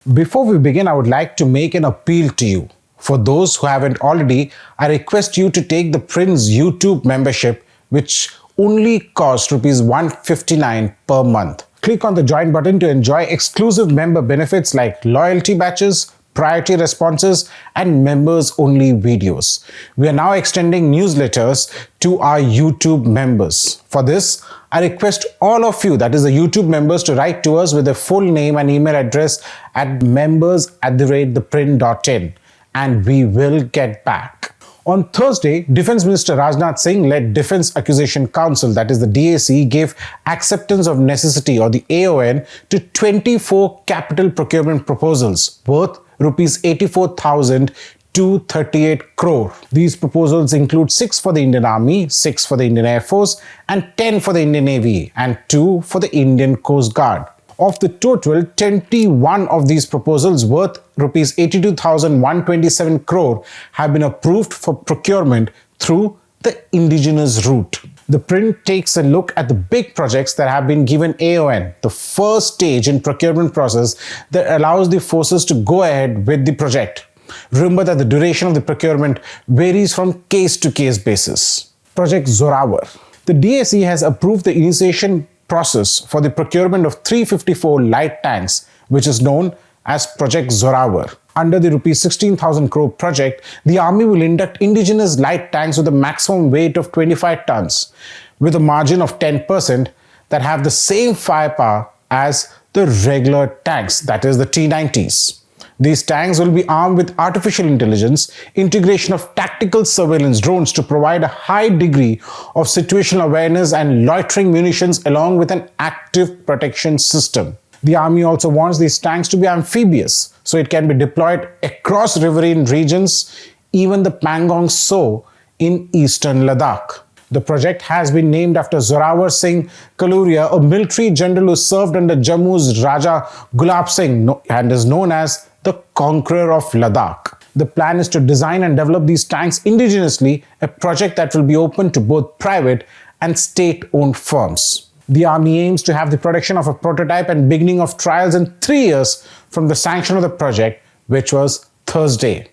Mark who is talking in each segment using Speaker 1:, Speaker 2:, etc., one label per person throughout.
Speaker 1: Before we begin, I would like to make an appeal to you. For those who haven't already, I request you to take ThePrint's YouTube membership, which only costs Rs 159 per month. Click on the join button to enjoy exclusive member benefits like loyalty badges, priority responses, and members-only videos. We are now extending newsletters to our YouTube members. For this, I request all of you, that is the YouTube members, to write to us with their full name and email address at members@theprint.in, and we will get back. On Thursday, Defense Minister Rajnath Singh-led Defense Acquisition Council, that is the DAC, gave acceptance of necessity, or the AON, to 24 capital procurement proposals worth Rs 84,238 crore. These proposals include 6 for the Indian Army, 6 for the Indian Air Force, and 10 for the Indian Navy, and 2 for the Indian Coast Guard. Of the total, 21 of these proposals worth Rs 82,127 crore have been approved for procurement through the indigenous route. The print takes a look at the big projects that have been given AON, the first stage in procurement process that allows the forces to go ahead with the project. Remember that the duration of the procurement varies from case-to-case basis. Project Zorawar. The DAC has approved the initiation process for the procurement of 354 light tanks, which is known as Project Zorawar. Under the Rs 16,000 crore project, the Army will induct indigenous light tanks with a maximum weight of 25 tons, with a margin of 10% that have the same firepower as the regular tanks, that is the T-90s. These tanks will be armed with artificial intelligence, integration of tactical surveillance drones to provide a high degree of situational awareness, and loitering munitions along with an active protection system. The Army also wants these tanks to be amphibious, so it can be deployed across riverine regions, even the Pangong Tso in eastern Ladakh. The project has been named after Zorawar Singh Kaluria, a military general who served under Jammu's Raja Gulab Singh and is known as the Conqueror of Ladakh. The plan is to design and develop these tanks indigenously, a project that will be open to both private and state-owned firms. The Army aims to have the production of a prototype and beginning of trials in 3 years from the sanction of the project, which was Thursday.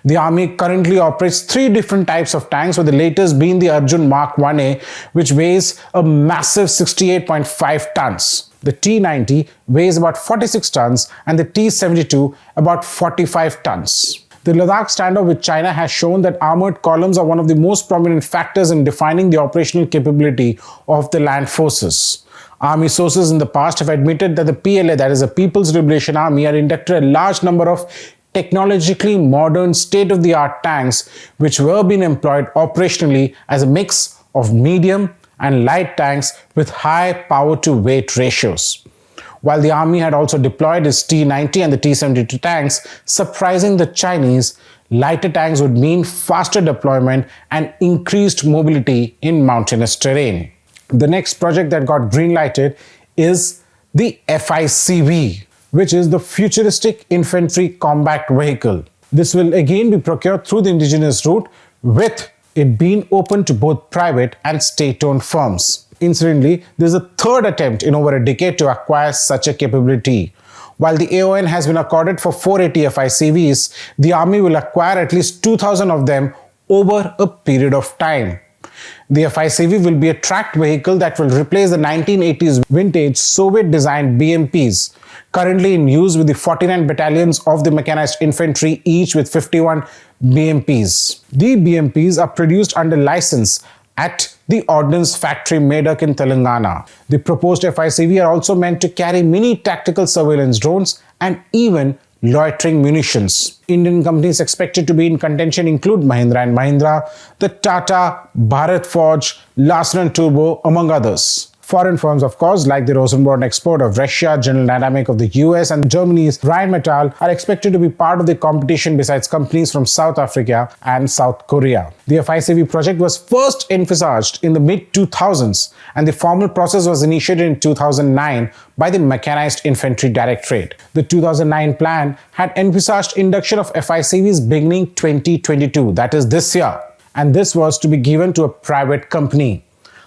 Speaker 1: The Army currently operates 3 different types of tanks, with the latest being the Arjun Mark 1A, which weighs a massive 68.5 tons. The T-90 weighs about 46 tons and the T-72 about 45 tons. The Ladakh standoff with China has shown that armored columns are one of the most prominent factors in defining the operational capability of the land forces. Army sources in the past have admitted that the PLA, that is the People's Liberation Army, had inducted a large number of technologically modern state-of-the-art tanks which were being employed operationally as a mix of medium and light tanks with high power-to-weight ratios. While the Army had also deployed its T-90 and the T-72 tanks, surprising the Chinese, lighter tanks would mean faster deployment and increased mobility in mountainous terrain. The next project that got green-lighted is the FICV, which is the Futuristic Infantry Combat Vehicle. This will again be procured through the indigenous route, with it being open to both private and state-owned firms. Incidentally, this is the third attempt in over a decade to acquire such a capability. While the AON has been accorded for 480 FICVs, the Army will acquire at least 2,000 of them over a period of time. The FICV will be a tracked vehicle that will replace the 1980s vintage Soviet-designed BMPs, currently in use with the 49 battalions of the mechanized infantry, each with 51 BMPs. The BMPs are produced under license at the Ordnance Factory Medak in Telangana. The proposed FICV are also meant to carry mini tactical surveillance drones and even loitering munitions. Indian companies expected to be in contention include Mahindra & Mahindra, the Tata, Bharat Forge, Larsen & Toubro, among others. Foreign firms, of course, like the Rosenborn Export of Russia, General Dynamic of the US, and Germany's Rheinmetall are expected to be part of the competition, besides companies from South Africa and South Korea. The FICV project was first envisaged in the mid-2000s, and the formal process was initiated in 2009 by the Mechanized Infantry Directorate. The 2009 plan had envisaged induction of FICVs beginning 2022, that is this year, and this was to be given to a private company.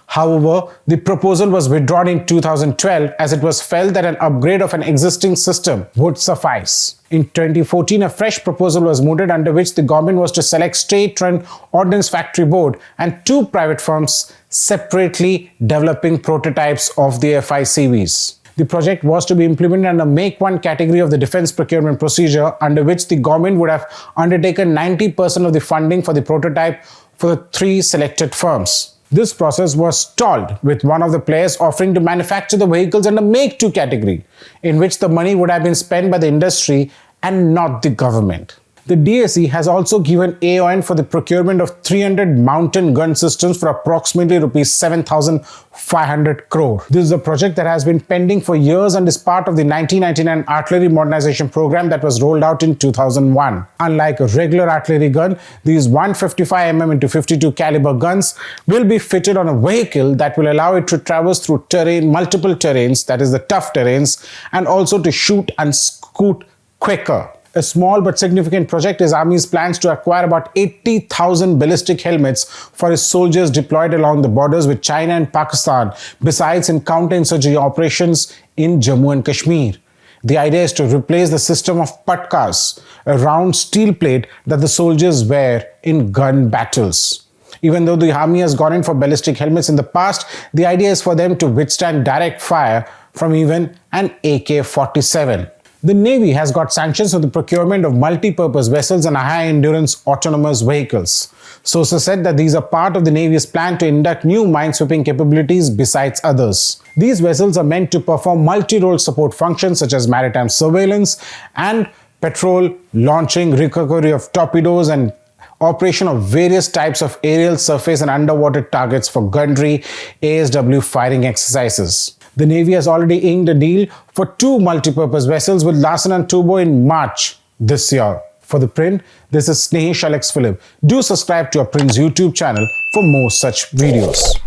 Speaker 1: However, the proposal was withdrawn in 2012 as it was felt that an upgrade of an existing system would suffice. In 2014, a fresh proposal was mooted under which the government was to select state-run Ordnance Factory Board and 2 private firms separately developing prototypes of the FICVs. The project was to be implemented under Make 1 category of the defense procurement procedure, under which the government would have undertaken 90% of the funding for the prototype for the 3 selected firms. This process was stalled, with one of the players offering to manufacture the vehicles under Make 2 category, in which the money would have been spent by the industry and not the government. The DSE has also given AON for the procurement of 300 mountain gun systems for approximately Rs 7,500 crore. This is a project that has been pending for years and is part of the 1999 artillery modernization program that was rolled out in 2001. Unlike a regular artillery gun, these 155mm into 52 caliber guns will be fitted on a vehicle that will allow it to traverse through multiple terrains, that is the tough terrains, and also to shoot and scoot quicker. A small but significant project is Army's plans to acquire about 80,000 ballistic helmets for its soldiers deployed along the borders with China and Pakistan, besides in counterinsurgency operations in Jammu and Kashmir. The idea is to replace the system of patkas, a round steel plate that the soldiers wear in gun battles. Even though the Army has gone in for ballistic helmets in the past, the idea is for them to withstand direct fire from even an AK-47. The Navy has got sanctions for the procurement of multi-purpose vessels and high-endurance autonomous vehicles. Sources said that these are part of the Navy's plan to induct new minesweeping capabilities besides others. These vessels are meant to perform multi-role support functions such as maritime surveillance and patrol, launching, recovery of torpedoes, and operation of various types of aerial, surface and underwater targets for gunnery ASW firing exercises. The Navy has already inked a deal for 2 multi-purpose vessels with Larsen & Toubro in March this year. For The Print, this is Snehesh Alex Philip. Do subscribe to our Print's YouTube channel for more such videos.